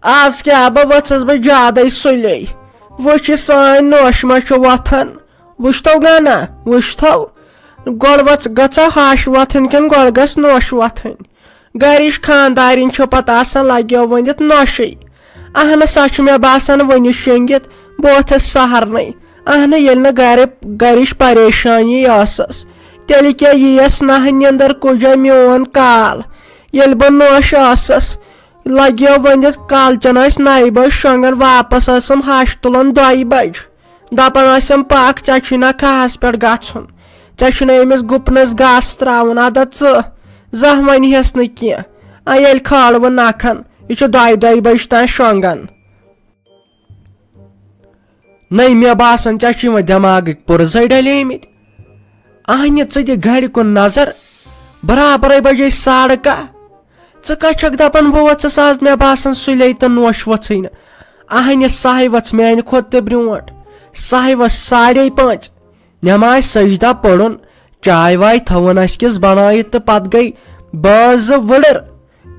آز کیا بہ ؤژھس بہ زیادے سُلے وٕچھ سٲنۍ نوش ما چھُ وۄتھان وٕچھتو گانا وٕچھتو گۄڈٕ گژھا ہش وۄتھٕنۍ کِنہٕ گۄڈٕ گژھِ نوش وۄتھٕنۍ گرِچ خاندارِنۍ چھِ پتہٕ آسان لگیو ؤنِتھ نوشے اہنہٕ سا چھُ مےٚ باسان وٕنہِ شیٚنگِتھ بہٕ ووٚتھُس سہرنٕے اہنہٕ ییٚلہِ نہٕ گرِچ پریشٲنی ٲسٕس تیٚلہِ کیٛاہ یِیَس نہٕ نِندٕر کُجا میون کال ییٚلہِ بہٕ نوش ٲسٕس لگیو ؤنِتھ کالچن ٲسۍ 9 بجہِ شۄنگان واپس ٲسٕم ہش تُلان 2 بجہِ دپان ٲسِم پاک ژےٚ چھُے نا کھہس پٮ۪ٹھ گژھُن ژےٚ چھُنہ أمِس گُپنس گاسہٕ تراوُن ادا ژٕ زانٛہہ ونہس نہٕ کینٛہہ ییٚلہِ کھالوٕ نکھن یہِ چھُ 2 بجہِ تام شۄنگان نٔے مےٚ باسان ژےٚ چھُے وۄنۍ دٮ۪ماغٕکۍ پُرزے ڈلیمٕتۍ اہنہِ ژٕ دِ گرِ کُن نظر برابرے بجے 11:30 ژٕ کتھ چھکھ دپان بہٕ ؤژھٕس آز مےٚ باسان سُلے تہٕ نوش ؤژھٕے نہٕ اہنہِ سہے ؤژھ میانہِ کھۄتہٕ تہِ برونٛٹھ سہے ؤژھ 5:30 نٮ۪ماز سجدہ پوٚرُن چاے واے تھوُن اسہِ کِس بنٲیِتھ تہٕ پتہٕ گٔے بٲژ 2 وٕڑٕر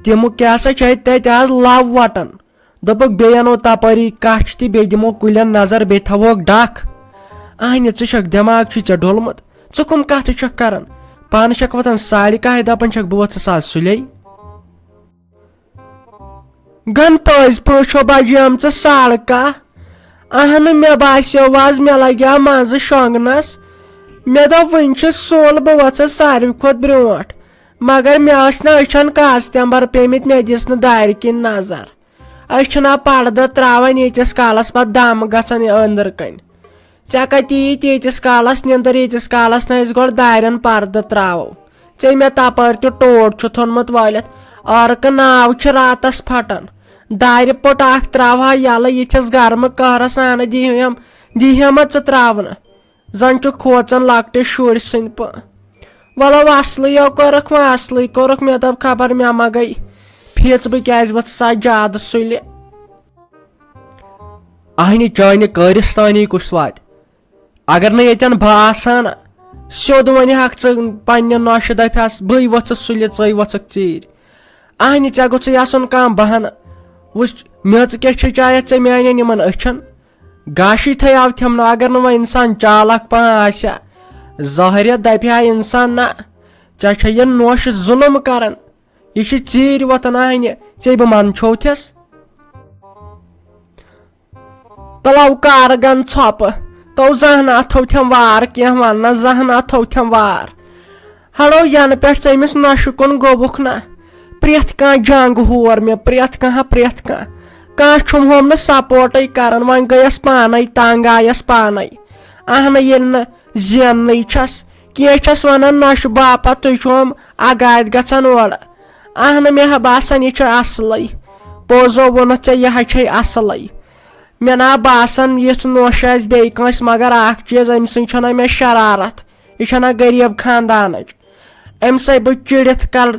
تِم کیٛاہ سا چھِ تتہِ آز لو وٹان دوٚپُکھ بیٚیہِ انو تپٲری کچھ تہٕ بیٚیہِ دِمو کُلٮ۪ن نظر بیٚیہِ تھاوہوکھ ڈکھ اہنہِ ژٕ چھکھ دٮ۪ماغ چھُے ژےٚ ڈوٚلمُت ژٕ کٕم کتھٕ چھکھ کران پانہٕ چھکھ وۄتھان 11:30 دپان چھکھ بہٕ ؤژھٕس آز سُلے گن پٔزۍ پٲٹھۍ چھو بجیمژٕ 11:30 اہنہٕ مےٚ باسیو آز مےٚ لگیو منٛزٕ شۄنگنس مےٚ دوٚپ وُنہِ چھُ سُل بہٕ ؤژھٕس ساروی کھۄتہٕ برونٛٹھ مگر مےٚ ٲسۍ نہٕ أچھن کاستمبر پیمٕتۍ مےٚ دِژ نہٕ دارِ کِنۍ نظر أسۍ چھِنا پردٕ تراوان ییٖتِس کالس پتہٕ دم گژھان أنٛدرٕ کَنۍ ژےٚ کتہِ یی تیٖتِس کالس نِندٕر ییٖتِس کالس نہٕ أسۍ گۄڈٕ دارٮ۪ن پردٕ تراوو ژےٚ مےٚ تپٲرۍ تہِ ٹوٹھ چھُ تھوٚومُت وٲلِتھ عٲرقہٕ ناو چھِ راتس پھٹان دارِ پوٚٹ اکھ تراوہا یلہٕ یِتھِس گرمہٕ قہرس اَنہٕ دیٖہما ژٕ تراونہٕ زن چھُ کھوژان لۄکٹہِ شُرۍ سٕنٛدۍ پٲٹھۍ ولو اصلٕے کوٚرُکھ وۄنۍ اصلٕے کوٚرُکھ مےٚ دوٚپ خبر مےٚ ما گٔے فِژ بہٕ کیٛازِ ؤژھٕس آز زیادٕ سُلہِ اہنہِ چانہِ کٲرِستانی کُس واتہِ اگر نہٕ ییٚتٮ۪ن بہٕ آسہٕ ہا سیوٚد ونہکھ ژٕ پننہِ نوشہِ دپہس بٕے ؤژھٕس سُلہِ ژٕے ؤژھکھ ژیٖرۍ اہنہِ ژےٚ گوٚژھُے آسُن کانٛہہ بہانہٕ وٕچھ میٚژ کیٛاہ چھِ چایتھ ژےٚ میانٮ۪ن یِمن أچھن گاشی تھیاو تھمنہٕ اگر نہٕ وۄنۍ انسان چالاک پہم آسہِ ہا ظٲہریت دپہِ ہا انسان نہ ژےٚ چھے یہِ نوش ظُلم کران یہِ چھِ ژیٖرۍ وۄتھان اہنہِ ژےٚ بہٕ منٛدچھوتھس تلو کار گن ژھۄپہٕ تو زانٛہہ نہ تھوتھم وار کینٛہہ وننس زانٛہہ نہ تھوتھم وار ہڑو ینہٕ پٮ۪ٹھ ژٕ أمِس نوشہِ کُن گوٚبُکھ نہ پرٛٮ۪تھ کانٛہہ جنگ ہور مےٚ پرٛٮ۪تھ کانٛہہ چھُم ہوم نہٕ سپورٹے کران وۄنۍ گٔیس پانے تنگ آیس پانے اہنہٕ ییٚلہِ نہٕ زیننٕے چھس کینٛہہ چھس ونان نوشہِ باپتھ تُہۍ چھُوم اگادِ گژھان اورٕ اہنہٕ مےٚ باسان یہِ چھُ اصلٕے پوٚزو ووٚنُتھ ژےٚ یہِ چھے اصلٕے مےٚ نا باسان یِژھ نوش آسہِ بیٚیہِ کٲنٛسہِ مگر اکھ چیٖز أمۍ سٕنٛز چھنہ مےٚ شرارت یہِ چھنہ غریٖب خاندانٕچ أمۍ سٕے بہٕ چِڑِتھ کر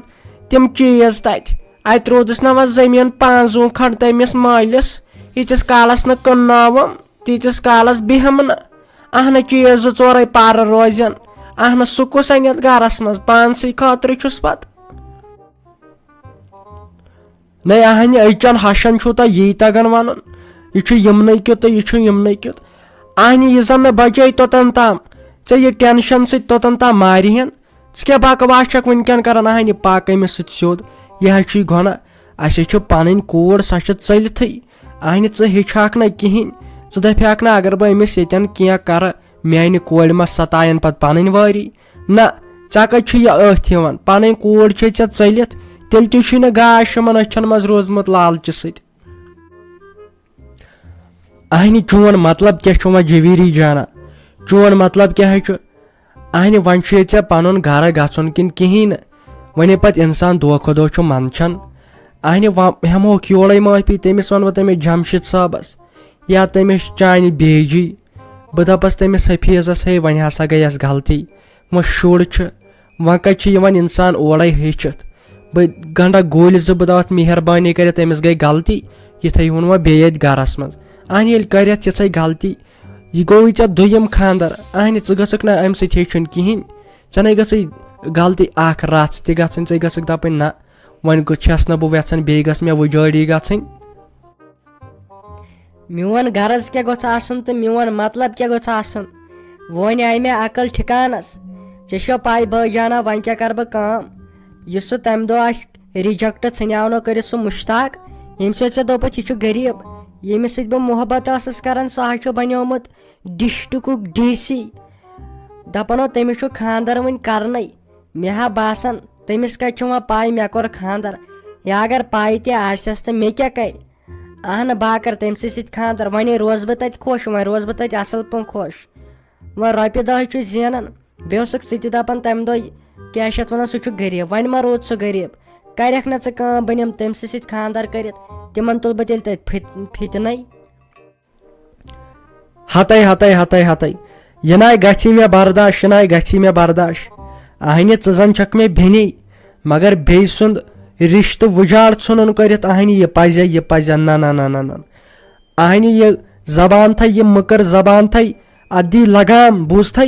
تِم چیٖز تتہِ اتہِ روٗدُس نہ وۄنۍ زٔمیٖن 5 کھنٛڈ تٔمِس مٲلِس ییٖتِس کالس نہٕ کٕنناوُم تیٖتِس کالس بیہم نہٕ اہنہٕ چیٖز 2-4 پرٕ روزن اہنہٕ سُہ کُس انہِ یتھ گرس منٛز پانسٕے خٲطرٕ چھُس پتہٕ نَے اہنہِ أچن ہشن چھُو تۄہہِ یی تگان ونُن یہِ چھُ یِمنٕے کیُتھ تہٕ یہِ چھُ یِمنٕے کیُتھ اہنہِ یہِ زن نہٕ بچے توٚتن تام ژےٚ یہِ ٹینشن سۭتۍ توٚتن تام مارِہین ژٕ کیٛاہ بکواس چھکھ وُنکٮ۪ن کران اہنہِ پاک أمِس سۭتۍ سیوٚد یہِ حظ چھُے گۄناہ اسے چھُ پنٕنۍ کوٗر سۄ چھِ ژٔلتھٕے اہنہِ ژٕ ہیٚچھہکھ نہٕ کِہینۍ ژٕ دپہکھ نہٕ اگر بہٕ أمِس ییٚتٮ۪ن کینٛہہ کرٕ میانہِ کورِ ما ستاین پتہٕ پنٕنۍ وٲری نہ ژےٚ کتہِ چھُ یہِ أتھۍ یِوان پنٕنۍ کوٗر چھے ژےٚ ژٔلِتھ تیٚلہِ تہِ چھُے نہٕ گاش یِمن أچھن منٛز روٗزمُت لالچہِ سۭتۍ اہنہِ چون مطلب کیٛاہ چھُ وۄنۍ جویٖری جانا چون مطلب کیٛاہ حظ چھُ اہنہِ وۄنۍ چھُ ییٚتہِ ژےٚ پنُن گرٕ گژھُن کِنہٕ کِہینۍ نہٕ وۄنۍ پتہٕ انسان دۄہ کھۄتہٕ دۄہ چھُ منٛدچھان اہنہِ ہٮ۪موکھ یورے معٲفی تٔمِس ونہٕ بہٕ تٔمِس جمشید صٲبس یا تٔمِس چانہِ بیجی بہٕ دپس تٔمِس حفیٖظس ہے وۄنۍ ہسا گٔے اسہِ غلطی وۄنۍ شُر چھُ وۄنۍ کتہِ چھُ یِوان انسان اورے ہیٚچھِتھ بہٕ گنڈا گوٚلۍ زٕ بہٕ دپتھ مہربٲنی کٔرِتھ أمِس گٔے غلطی یہِ تھٲیہُن وۄنۍ بیٚیہِ ییٚتہِ گرس منٛز اہنہِ ییٚلہِ کرٮ۪تھ تِژھے غلطی یہِ گوٚوٕے ژےٚ 2م خانٛدر اہنہِ ژٕ گژھکھ نہٕ امہِ سۭتۍ ہیٚچھُن کہینۍ ژےٚ نے گژھٕے غلطی اکھ رژھ تہِ گژھٕنۍ ژےٚ گژھکھ دپٕنۍ نہ وۄنۍ چھَس نہٕ بہٕ یژھان بیٚیہِ گژھ مےٚ وُجٲڑی گژھٕنۍ. میون غرض کیٛاہ گوٚژھ آسُن تہٕ میون مطلب کیٛاہ گوٚژھ آسُن. وۄنۍ آیہِ مےٚ عقل ٹھِکانس. ژےٚ چھو پاے بٲے جانا وۄنۍ کیٛاہ کرٕ بہٕ کٲم. یُس سُہ تمہِ دۄہ اسہِ رِجیکٹ ژھٕنیاونو کٔرِتھ سُہ مُشتاق ییٚمہِ سۭتۍ ژےٚ دوٚپُتھ یہِ چھُ غریٖب ییٚمِس سۭتۍ بہٕ محبت ٲسٕس کران سُہ حظ چھُ بنیومُت ڈسٹرکُک DC. دپان تٔمِس چھُ خاندر وُنہِ کرنٕے. مےٚ ہا باسان تٔمِس کتہِ چھُ وۄنۍ پاے مےٚ کوٚر خاندر یا اگر پاے تہِ آسٮ۪س تہٕ مےٚ کیٛاہ کرِ. اہنہٕ بہٕ کرٕ تٔمسٕے سۭتۍ خاندر. وۄنۍ روزٕ بہٕ تتہِ خۄش. وۄنۍ روزٕ بہٕ تتہِ اصل پٲٹھۍ خۄش. وۄنۍ رۄپیہِ دہ چھُ زینان. بیٚیہِ اوسُکھ ژٕ تہِ دپان تمہِ دۄہ کیٛاہ چھِ اتھ ونان سُہ چھُ غریٖب. وۄنۍ ما روٗد سُہ غریٖب. کرکھ نا ژٕ کٲم بہٕ نِمہٕ تٔمسٕے سۭتۍ خاندر کٔرِتھ. تِمن تُل بہٕ تیٚلہِ تتہِ فتنَے. ہتے ہتے ہتے ہتے یہِ ناے گژھی مےٚ برداش یہِ ناے گژھی مےٚ برداش. اہنہِ ژٕ زن چھکھ مےٚ بیٚنی مگر بیٚیہِ سُنٛد رشتہٕ وُجاڑ ژھُنُن کٔرِتھ. اہنہِ یہِ پزِ یہِ پزِ نہ نہ نہ نہ نہ. اہنہِ یہِ زبان تھے یہِ مٔکٕر زبان تھے اتھ دی لگام بوٗزتھے.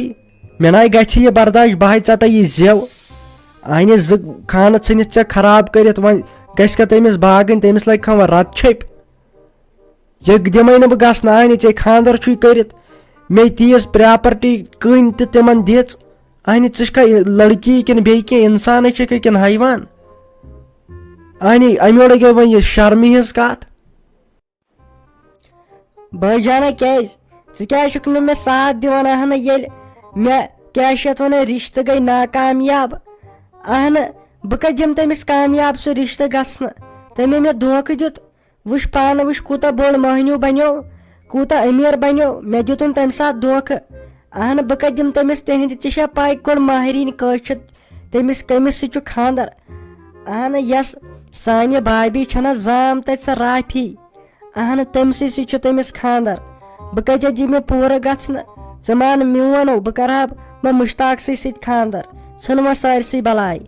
مےٚ ناے گژھِ یہِ برداش. بہٕ ہاے ژٹے یہِ زٮ۪و. اہنہِ زٕ خانہٕ ژھٕنِتھ ژےٚ خراب کٔرِتھ. وۄنۍ گژھِ کھا تٔمِس باغٕنۍ تٔمِس لگہِ کھا وۄنۍ رت چھٔپۍ. یہِ دِمے نہٕ بہٕ گژھنہٕ. اہنہِ ژےٚ خاندر چھُے کٔرِتھ مےٚ تیٖژ پراپرٹی کٕنۍ تہٕ تِمن دِژ. اہنہِ ژٕ چھکھا لڑکی کِنہٕ بیٚیہِ کینٛہہ انسانٕے چھکھا کِنہٕ حیوان. اہنہِ امہِ یورے گٔے وۄنۍ یہِ شرمہِ ہِنٛز کتھ. بٲے جانا کیٛازِ ژٕ کیٛازِ چھُکھ نہٕ مےٚ ساتھ دِوان. اہنہٕ ییٚلہِ مےٚ کیٛاہ چھِ اتھ ونان رشتہٕ گٔے ناکامیاب. اہنہٕ بہٕ کتہِ دِمہٕ تٔمِس کامیاب سُہ رشتہٕ گژھنہٕ. تٔمۍ مےٚ دھوکہٕ دیُت. وٕچھ پانہٕ وٕچھ کوٗتاہ بوٚڑ مٔہنیوٗ بنیو کوٗتاہ أمیٖر بنیو. مےٚ دِتُن تمہِ ساتہٕ دھوکہٕ. اہنہٕ بہٕ کتہِ دِمہٕ تٔمِس تِہنٛدِ ژےٚ چھا پاے کوٚر ماہریٖن کٲشِر تٔمِس کٔمِس سۭتۍ چھُ خاندر. اہنہٕ یۄس سانہِ بھابھی چھنہ زام تتہِ سۄ رافی. اہنہٕ تٔمسٕے سۭتۍ چھُ تٔمِس خاندر. بہٕ کتہِ دِمہٕ پوٗرٕ گژھنہٕ. ژٕ مان میونو بہٕ کرٕ ہا وۄنۍ مُشتاقسٕے سۭتۍ خاندر. ژھٕن وۄنۍ سٲرسٕے بلاے.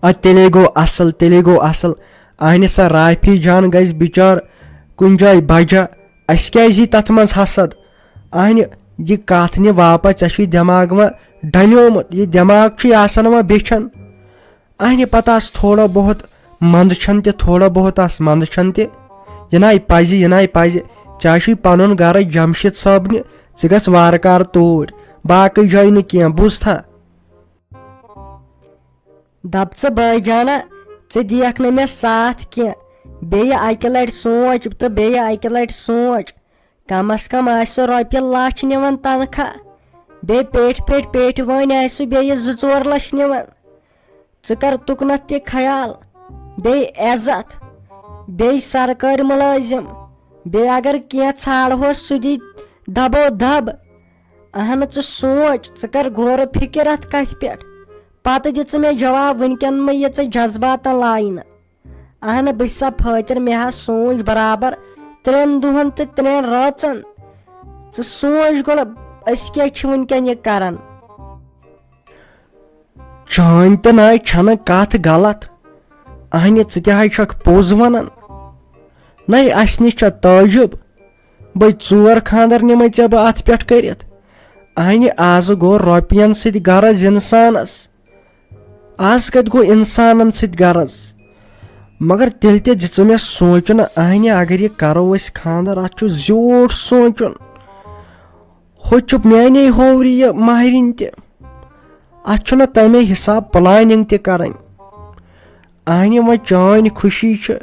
ادٕ تیٚلے گوٚو اصل تیٚلے گوٚو اصل. اہنہِ سۄ رافی جان گژھِ بِچار کُنہِ جایہِ بجا. اسہِ کیٛازِ یی تتھ منٛز حسد. اہنہِ یہِ کتھ نہِ واپس. ژےٚ چھُے دٮ۪ماغ وۄنۍ ڈلیومُت. یہِ دٮ۪ماغ چھُے آسان وۄنۍ بیچھان. اہنہِ پتہٕ آس تھوڑا بہت منٛدچھان تہِ تھوڑا بہت آس منٛدچھان تہِ. یہِ ناے پزِ یہِ ناے پزِ. ژےٚ چھُے پنُن گرٕ جمشید صٲبنہِ. ژٕ گژھ وارٕ کارٕ توٗرۍ باقٕے جایہِ نہٕ کینٛہہ بوٗزتھا. دپ ژٕ بٲے جانا ژٕ دِیکھ نہٕ مےٚ ساتھ کینٛہہ. بیٚیہِ اکہِ لٹہِ سونٛچ تہٕ بیٚیہِ اکہِ لٹہِ سونٛچ. کم از کم آسہِ سُہ رۄپیہِ لچھ نِوان تنخواہ. بیٚیہِ پیٹہِ وٲنۍ آسہِ سُہ بیٚیہِ 2-4 لچھ نِوان. ژٕ کر تُکنتھ تہِ خیال. بیٚیہِ عزت بیٚیہِ سرکٲرۍ مُلٲزِم. بیٚیہِ اگر کینٛہہ ژھانڈہوس سُہ دی دبو دب. اہنہٕ ژٕ سونٛچ ژٕ کر غورٕ فِکر اتھ کتھِ پٮ۪ٹھ. پتہٕ دِ ژٕ مےٚ جواب وُنکٮ۪ن مہ یہِ ژٕ جذباتن لاینہٕ. اہنہٕ بہٕ چھِ سا فٲطر مےٚ حظ سونٛچ برابر 3 دۄہن تہٕ 3 رٲژن. ژٕ سونٛچ گۄڈٕ أسۍ کیٛاہ چھِ وُنکٮ۪ن یہِ کران. چٲنۍ تہٕ ناے چھنہٕ کتھ غلط. اہنہِ ژٕ تہِ حظ چھکھ پوٚز ونان. نَے اسہِ نِش چھےٚ تعجب. بٔے 4 خاندر نِمے ژےٚ بہٕ اتھ پٮ۪ٹھ کٔرِتھ. اہنہِ آز گوٚو رۄپین سۭتۍ غرض انسانس. آز کتہِ گوٚو انسانن سۭتۍ غرض. مگر تیٚلہِ تہِ دِژٕ مےٚ سونٛچنہٕ. اہنہِ اگر یہِ کرو أسۍ خاندر اتھ چھُ زیوٗٹھ سونٛچُن. ہُہ چھُ میانے ہوورِ یہِ ماہرِنۍ تہِ. اتھ چھُنہٕ تمے حساب پلاننگ تہِ کرٕنۍ. اہنہِ وۄنۍ چٲنۍ خوشی چھِ.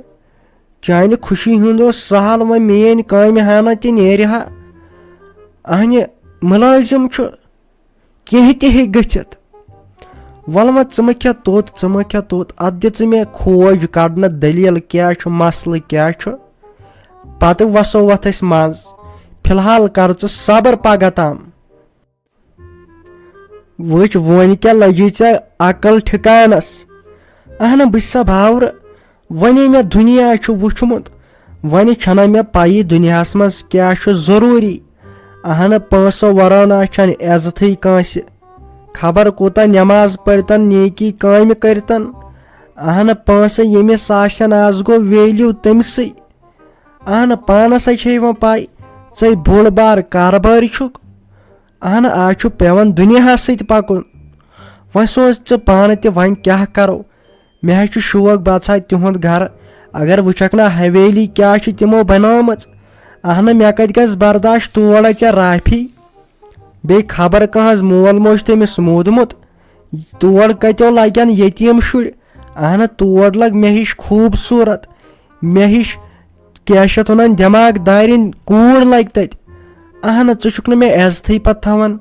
چانہِ خوشی ہُنٛد اوس سہل. وۄنۍ میٲنۍ کامہِ ہنا تہِ نیرِ ہا. اہنہِ مُلٲزِم چھُ کینٛہہ تہِ ہیٚکہِ گٔژھِتھ. وَلہٕ وۄنۍ ژٕ مہ کھےٚ توٚت اتھ دِ ژٕ مےٚ کھوج کڑنہٕ دٔلیٖل کیٛاہ چھُ مسلہٕ کیٛاہ چھُ. پتہٕ وسو اتھ أسۍ منٛز. فِلحال کر ژٕ صبر پگہہ تام. وٕچھ وۄنۍ کیٛاہ لجی ژےٚ عقل ٹھِکانس. اہنہٕ بہٕ چھُسا باورٕ. وۄنۍ مےٚ دُنیا چھُ وٕچھمُت. وۄنۍ چھنہ مےٚ پایی دُنیاہس منٛز کیٛاہ چھُ ضروٗری. اہنہٕ پونٛسو ورٲے نہ چھنہٕ عزتھٕے کٲنٛسہِ. خبر کوٗتاہ نٮ۪ماز پٔرتن نیکی کامہِ کٔرتن. اہنہٕ پونٛسہٕ ییٚمِس آسن آز گوٚو ویلیوٗ تٔمسٕے. اہنہٕ پانس ہے چھے وۄنۍ پاے ژے بوٚڑ بار کاربٲرۍ چھُکھ. اہنہٕ آز چھُ پیوان دُنیاہس سۭتۍ پکُن. وۄنۍ سوز ژٕ پانہٕ تہِ وۄنۍ کیٛاہ کرو. مےٚ حظ چھُ شوق بہٕ ژھا تِہُنٛد گرٕ اگر وٕچھکھ نا حویلی کیٛاہ چھِ تِمو بنٲومٕژ اہنہٕ مےٚ کتہِ گژھِ برداشت تور اے ژےٚ رافی بیٚیہِ خبر کانٛہہ حظ مول موج تٔمِس موٗدمُت تور کتیو لگن یتیٖم شُرۍ اہنہٕ تور لگ مےٚ ہِش خوٗبصوٗرت مےٚ ہِش کیٛاہ چھِ اتھ ونان دٮ۪ماغ دارِنۍ کوٗر لگہِ تتہِ اہنہٕ ژٕ چھُکھ نہٕ مےٚ عزتھٕے پتہٕ تھاوان